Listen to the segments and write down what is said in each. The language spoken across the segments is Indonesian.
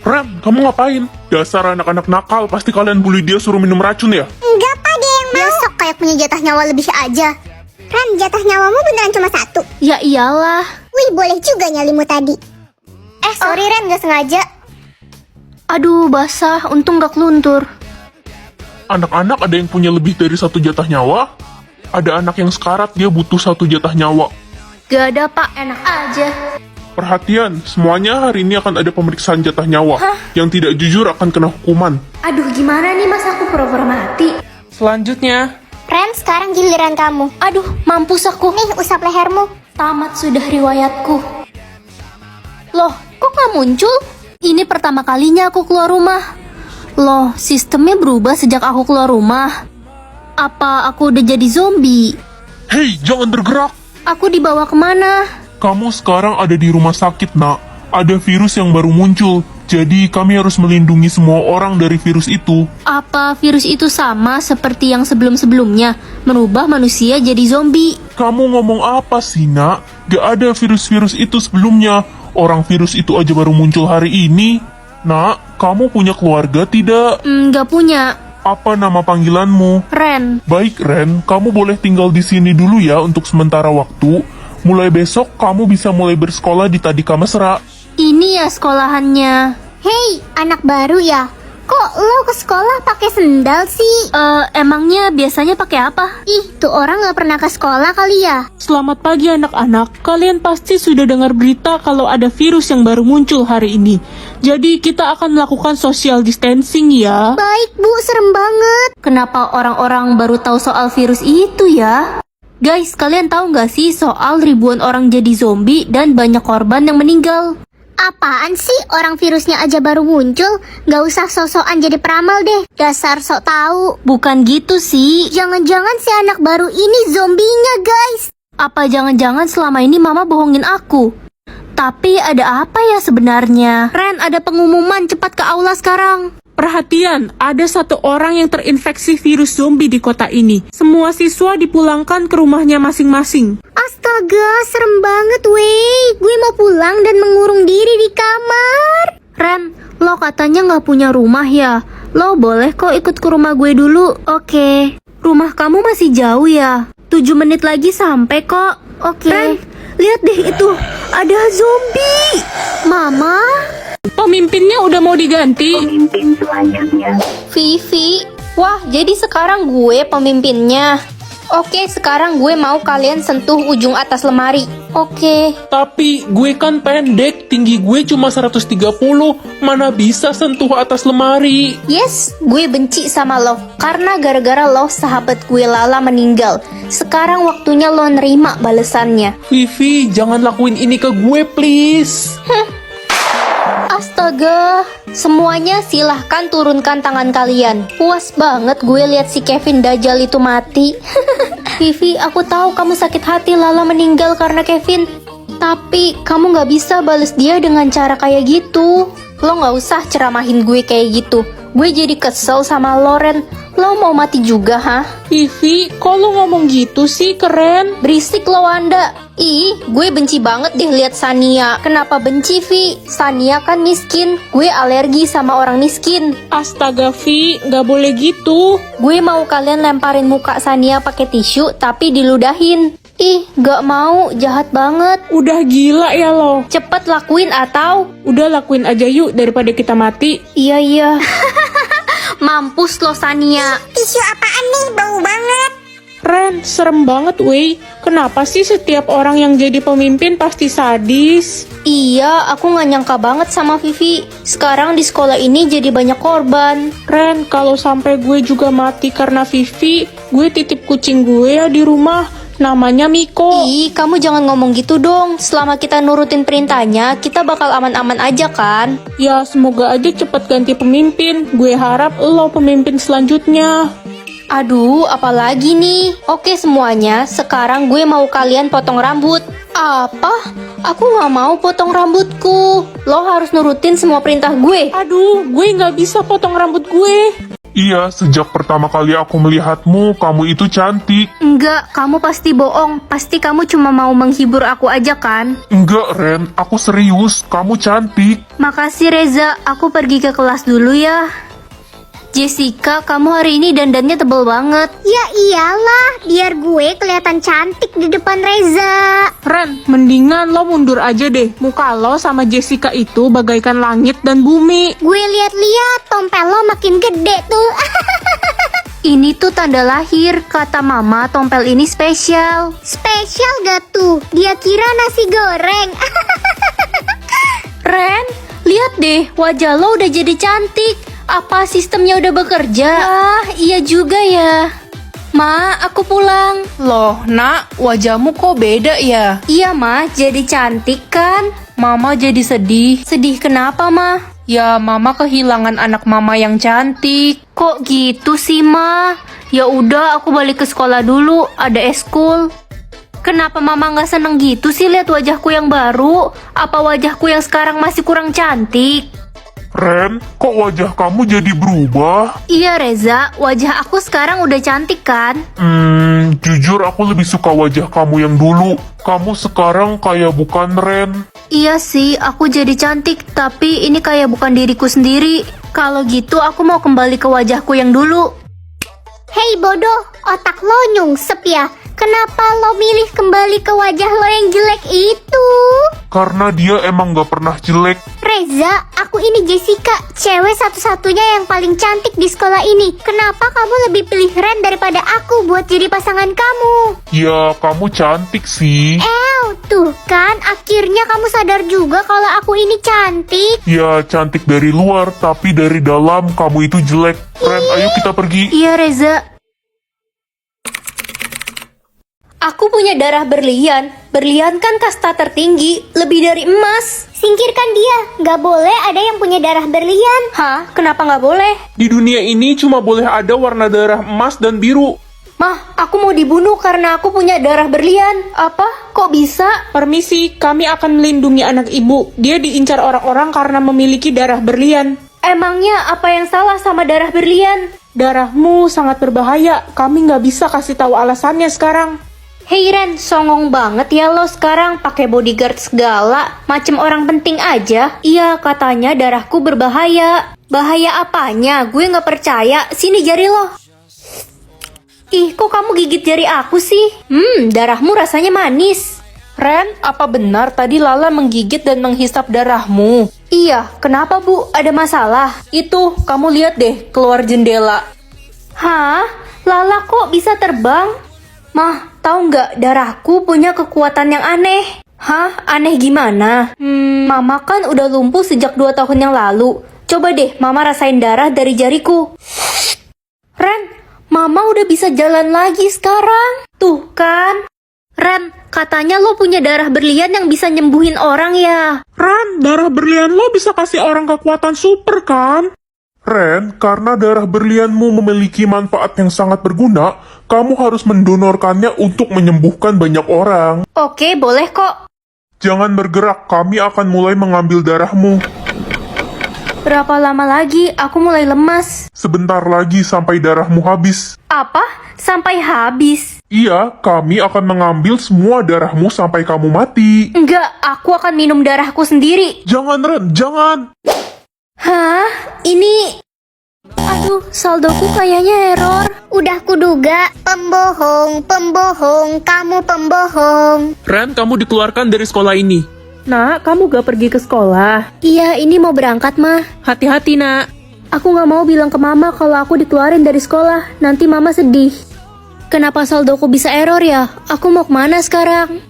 Ren, kamu ngapain? Dasar anak-anak nakal, pasti kalian bully dia suruh minum racun ya? Enggak, Pak, dia yang mau. Besok kayak punya jatah nyawa lebih aja. Ren, jatah nyawamu beneran cuma 1? Ya iyalah. Wih, boleh juga nyalimu tadi. Sorry Ren, gak sengaja. Aduh, basah. Untung gak keluntur. Anak-anak ada yang punya lebih dari 1 jatah nyawa? Ada anak yang sekarat, dia butuh 1 jatah nyawa. Gak ada, Pak. Enak aja. Perhatian, semuanya hari ini akan ada pemeriksaan jatah nyawa. Yang tidak jujur akan kena hukuman. Aduh, gimana nih mas aku pura-pura mati? Selanjutnya, Ren, sekarang giliran kamu. Aduh, mampus aku. Nih, usap lehermu. Tamat sudah riwayatku. Loh, kok gak muncul? Ini pertama kalinya aku keluar rumah. Loh, sistemnya berubah sejak aku keluar rumah. Apa aku udah jadi zombie? Hei, jangan bergerak! Aku dibawa kemana? Kamu sekarang ada di rumah sakit, nak. Ada virus yang baru muncul. Jadi kami harus melindungi semua orang dari virus itu. Apa virus itu sama seperti yang sebelum-sebelumnya? Merubah manusia jadi zombie? Kamu ngomong apa sih, nak? Gak ada virus-virus itu sebelumnya. Orang virus itu aja baru muncul hari ini. Nak, kamu punya keluarga tidak? Gak punya. Apa nama panggilanmu? Ren. Baik, Ren. Kamu boleh tinggal di sini dulu ya untuk sementara waktu. Mulai besok kamu bisa mulai bersekolah di Tadika Mesra. Ini ya sekolahannya. Hei, anak baru ya? Kok lo ke sekolah pakai sendal sih? Emangnya biasanya pakai apa? Ih, tuh orang gak pernah ke sekolah kali ya? selamat pagi anak-anak. Kalian pasti sudah dengar berita kalau ada virus yang baru muncul hari ini. Jadi kita akan melakukan social distancing ya. Baik Bu, serem banget. Kenapa orang-orang baru tahu soal virus itu ya? Guys, kalian tahu nggak sih soal ribuan orang jadi zombie dan banyak korban yang meninggal? Apaan sih, orang virusnya aja baru muncul? Gak usah sok-sokan jadi peramal deh. Dasar sok tahu. Bukan gitu sih. Jangan-jangan si anak baru ini zombinya guys. Apa jangan-jangan selama ini mama bohongin aku? Tapi ada apa ya sebenarnya? Ren, ada pengumuman, cepat ke aula sekarang. Perhatian, ada 1 orang yang terinfeksi virus zombie di kota ini. Semua siswa dipulangkan ke rumahnya masing-masing. Astaga, serem banget weh. Gue mau pulang dan mengurung diri di kamar. Ren, lo katanya nggak punya rumah ya? Lo boleh kok ikut ke rumah gue dulu. Oke. Rumah kamu masih jauh ya? 7 menit lagi sampai kok. Oke. Ren, lihat deh itu. Ada zombie. Mama? Pemimpinnya udah mau diganti. Vivi? Wah, jadi sekarang gue pemimpinnya. Oke, sekarang gue mau kalian sentuh ujung atas lemari. Oke. Tapi gue kan pendek, tinggi gue cuma 130. Mana bisa sentuh atas lemari? Yes, gue benci sama lo. Karena gara-gara lo sahabat gue Lala meninggal. Sekarang waktunya lo nerima balesannya. Vivi, jangan lakuin ini ke gue please. Astaga, semuanya silahkan turunkan tangan kalian. Puas banget gue lihat si Kevin Dajjal itu mati. Vivi, aku tahu kamu sakit hati Lala meninggal karena Kevin. Tapi kamu gak bisa bales dia dengan cara kayak gitu. Lo gak usah ceramahin gue kayak gitu. Gue jadi kesel sama Loren. Lo mau mati juga, ha? Vivi, kok lo ngomong gitu sih, keren? Berisik lo Wanda. Ih, gue benci banget deh lihat Sania. Kenapa benci, Vi? Sania kan miskin. Gue alergi sama orang miskin. Astaga, Vi, gak boleh gitu. Gue mau kalian lemparin muka Sania pakai tisu tapi diludahin. Ih, gak mau, jahat banget. Udah gila ya lo. Cepet lakuin atau... Udah lakuin aja yuk daripada kita mati. Iya. Mampus lo Sania. Tisu apaan nih, bau banget. Ren, serem banget wey. Kenapa sih setiap orang yang jadi pemimpin pasti sadis? Iya, aku gak nyangka banget sama Vivi. Sekarang di sekolah ini jadi banyak korban. Ren, kalau sampai gue juga mati karena Vivi, gue titip kucing gue ya di rumah. Namanya Miko. Ih, kamu jangan ngomong gitu dong. Selama kita nurutin perintahnya, kita bakal aman-aman aja kan? Ya, semoga aja cepet ganti pemimpin. Gue harap lo pemimpin selanjutnya. Aduh, apalagi nih? Oke semuanya, sekarang gue mau kalian potong rambut. Apa? Aku gak mau potong rambutku. Lo harus nurutin semua perintah gue. Aduh, gue nggak bisa potong rambut gue. Iya, sejak pertama kali aku melihatmu, kamu itu cantik. Enggak, kamu pasti bohong. Pasti kamu cuma mau menghibur aku aja kan? Enggak, Ren, aku serius, kamu cantik. Makasih Reza, aku pergi ke kelas dulu ya. Jessica, kamu hari ini dandannya tebel banget. Ya iyalah, biar gue kelihatan cantik di depan Reza. Ren, mendingan lo mundur aja deh. Muka lo sama Jessica itu bagaikan langit dan bumi. Gue lihat-lihat tompel lo makin gede tuh. Ini tuh tanda lahir, kata mama tompel ini spesial. Spesial gak tuh? Dia kira nasi goreng. Ren, lihat deh, wajah lo udah jadi cantik. Apa sistemnya udah bekerja? Ah, iya juga ya. Ma, aku pulang. Loh, nak, wajahmu kok beda ya? Iya, Ma, jadi cantik kan? Mama jadi sedih. Sedih kenapa, Ma? Ya, mama kehilangan anak mama yang cantik. Kok gitu sih, Ma? Ya udah, aku balik ke sekolah dulu, ada eskul. Kenapa mama nggak seneng gitu sih lihat wajahku yang baru? Apa wajahku yang sekarang masih kurang cantik? Ren, kok wajah kamu jadi berubah? Iya Reza, wajah aku sekarang udah cantik kan? Jujur aku lebih suka wajah kamu yang dulu. Kamu sekarang kayak bukan Ren. Iya sih, aku jadi cantik, tapi ini kayak bukan diriku sendiri. Kalau gitu aku mau kembali ke wajahku yang dulu. Hei bodoh, otak lo nyungsep ya? Kenapa lo milih kembali ke wajah lo yang jelek itu? Karena dia emang gak pernah jelek. Reza, aku ini Jessica, cewek satu-satunya yang paling cantik di sekolah ini. Kenapa kamu lebih pilih Ren daripada aku buat jadi pasangan kamu? Ya, kamu cantik sih. Tuh kan, akhirnya kamu sadar juga kalau aku ini cantik. Ya, cantik dari luar, tapi dari dalam kamu itu jelek. Ren, ayo kita pergi. Iya Reza. Aku punya darah berlian. Berlian kan kasta tertinggi, lebih dari emas. Singkirkan dia, gak boleh ada yang punya darah berlian. Hah? Kenapa nggak boleh? Di dunia ini cuma boleh ada warna darah emas dan biru. Mah, aku mau dibunuh karena aku punya darah berlian. Apa? Kok bisa? Permisi, kami akan melindungi anak ibu. Dia diincar orang-orang karena memiliki darah berlian. Emangnya apa yang salah sama darah berlian? Darahmu sangat berbahaya. Kami nggak bisa kasih tahu alasannya sekarang. Hei Ren, songong banget ya lo sekarang pakai bodyguard segala, macem orang penting aja. Iya, katanya darahku berbahaya. Bahaya apanya? Gue nggak percaya. Sini jari lo. Ih, kok kamu gigit jari aku sih? Darahmu rasanya manis. Ren, apa benar tadi Lala menggigit dan menghisap darahmu? Iya, kenapa Bu? Ada masalah? Itu, kamu lihat deh, keluar jendela. Hah? Lala kok bisa terbang? Mah, tahu nggak darahku punya kekuatan yang aneh? Hah? Aneh gimana? Mama kan udah lumpuh sejak 2 tahun yang lalu. Coba deh Mama rasain darah dari jariku. Ren, Mama udah bisa jalan lagi sekarang. Tuh kan? Ren, katanya lo punya darah berlian yang bisa nyembuhin orang ya? Ren, darah berlian lo bisa kasih orang kekuatan super kan? Ren, karena darah berlianmu memiliki manfaat yang sangat berguna, kamu harus mendonorkannya untuk menyembuhkan banyak orang. Oke, boleh kok. Jangan bergerak, kami akan mulai mengambil darahmu. Berapa lama lagi? Aku mulai lemas. Sebentar lagi sampai darahmu habis. Apa? Sampai habis? Iya, kami akan mengambil semua darahmu sampai kamu mati. Enggak, aku akan minum darahku sendiri. Jangan, Ren, jangan. Hah? Ini... Aduh, saldoku kayaknya error. Udah kuduga, pembohong, kamu pembohong. Ren, kamu dikeluarkan dari sekolah ini. Nak, kamu gak pergi ke sekolah? Iya, ini mau berangkat, Mah. Hati-hati, nak. Aku nggak mau bilang ke Mama kalau aku dikeluarin dari sekolah. Nanti Mama sedih. Kenapa saldoku bisa error ya? Aku mau kemana sekarang?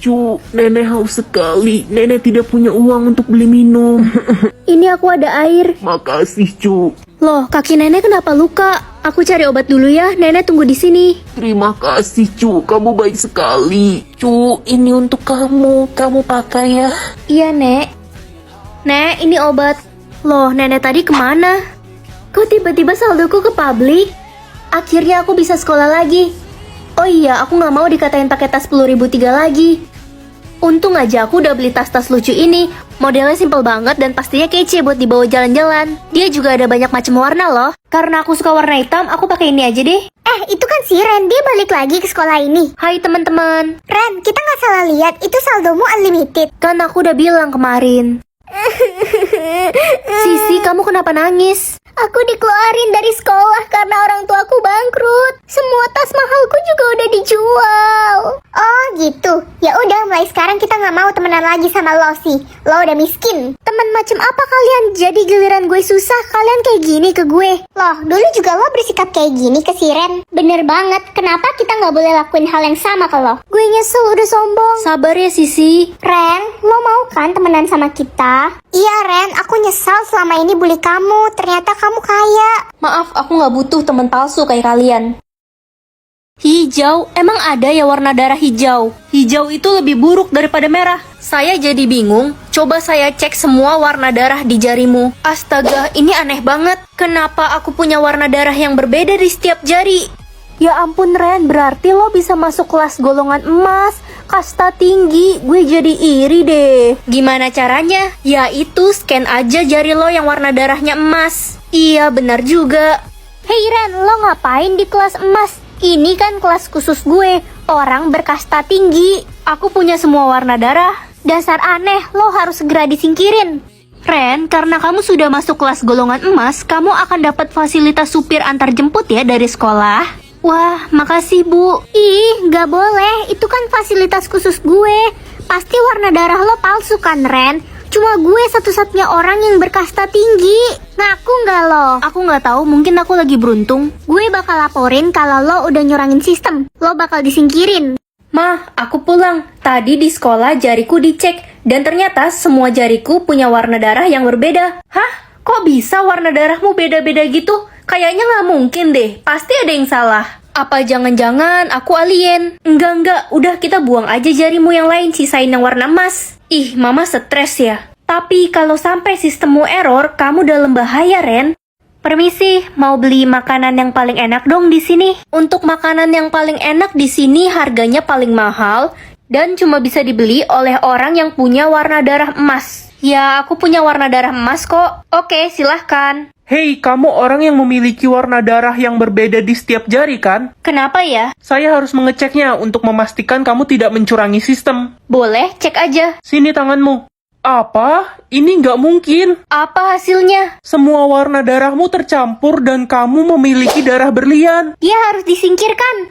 Cu, nenek haus sekali. Nenek tidak punya uang untuk beli minum. Ini aku ada air. Makasih, Cu. Loh, kaki nenek kenapa luka? Aku cari obat dulu ya. Nenek tunggu di sini. Terima kasih, Cu. Kamu baik sekali. Cu, ini untuk kamu. Kamu pakai ya. Iya, Nek. Nek, ini obat. Loh, nenek tadi kemana? Kok tiba-tiba saldoku ke publik? Akhirnya aku bisa sekolah lagi. Oh iya, aku nggak mau dikatain pakai tas 10.003 lagi. Untung aja aku udah beli tas-tas lucu ini. Modelnya simple banget dan pastinya kece buat dibawa jalan-jalan. Dia juga ada banyak macam warna loh. Karena aku suka warna hitam, aku pakai ini aja deh. Itu kan si Ren, dia balik lagi ke sekolah ini. Hai teman-teman. Ren, kita nggak salah lihat, itu saldomu unlimited. Kan aku udah bilang kemarin. Sisi, kamu kenapa nangis? Aku dikeluarin dari sekolah karena orang tuaku bangkrut. Semua tas mahalku juga udah dijual. Oh gitu. Ya udah, mulai sekarang kita nggak mau temenan lagi sama lo sih. Lo udah miskin. Temen macam apa kalian? Jadi giliran gue susah, kalian kayak gini ke gue. Loh, dulu juga lo bersikap kayak gini ke si Ren. Bener banget. Kenapa kita nggak boleh lakuin hal yang sama ke lo? Gue nyesel udah sombong. Sabar ya Sisi. Ren, lo mau kan temenan sama kita? Iya Ren, aku nyesal selama ini bully kamu. Ternyata kamu kaya. Maaf, aku nggak butuh teman palsu kayak kalian. Hijau? Emang ada ya warna darah hijau? Hijau itu lebih buruk daripada merah. Saya jadi bingung. Coba saya cek semua warna darah di jarimu. Astaga, ini aneh banget. Kenapa aku punya warna darah yang berbeda di setiap jari? Ya ampun Ren, berarti lo bisa masuk kelas golongan emas. Kasta tinggi, gue jadi iri deh. Gimana caranya? Ya itu, scan aja jari lo yang warna darahnya emas. Iya, benar juga. Hei Ren, lo ngapain di kelas emas? Ini kan kelas khusus gue, orang berkasta tinggi. Aku punya semua warna darah. Dasar aneh, lo harus segera disingkirin. Ren, karena kamu sudah masuk kelas golongan emas, kamu akan dapat fasilitas supir antar jemput ya dari sekolah. Wah, makasih Bu. Ih, gak boleh, itu kan fasilitas khusus gue. Pasti warna darah lo palsu kan Ren? Cuma gue satu-satunya orang yang berkasta tinggi. Ngaku nggak lo? Aku nggak tahu, mungkin aku lagi beruntung. Gue bakal laporin kalau lo udah nyurangin sistem. Lo bakal disingkirin. Mah, aku pulang. Tadi di sekolah jariku dicek. Dan ternyata semua jariku punya warna darah yang berbeda. Hah? Kok bisa warna darahmu beda-beda gitu? Kayaknya nggak mungkin deh. Pasti ada yang salah. Apa jangan-jangan aku alien? Enggak. Udah kita buang aja jarimu yang lain, sisain yang warna emas. Ih, mama stres ya. Tapi kalau sampai sistemmu error, kamu dalam bahaya, Ren. Permisi, mau beli makanan yang paling enak dong di sini. Untuk makanan yang paling enak di sini harganya paling mahal dan cuma bisa dibeli oleh orang yang punya warna darah emas. Ya, aku punya warna darah emas kok. Oke, silahkan. Hei, kamu orang yang memiliki warna darah yang berbeda di setiap jari kan? Kenapa ya? Saya harus mengeceknya untuk memastikan kamu tidak mencurangi sistem. Boleh, cek aja. Sini tanganmu. Apa? Ini nggak mungkin. Apa hasilnya? Semua warna darahmu tercampur dan kamu memiliki darah berlian. Dia harus disingkirkan.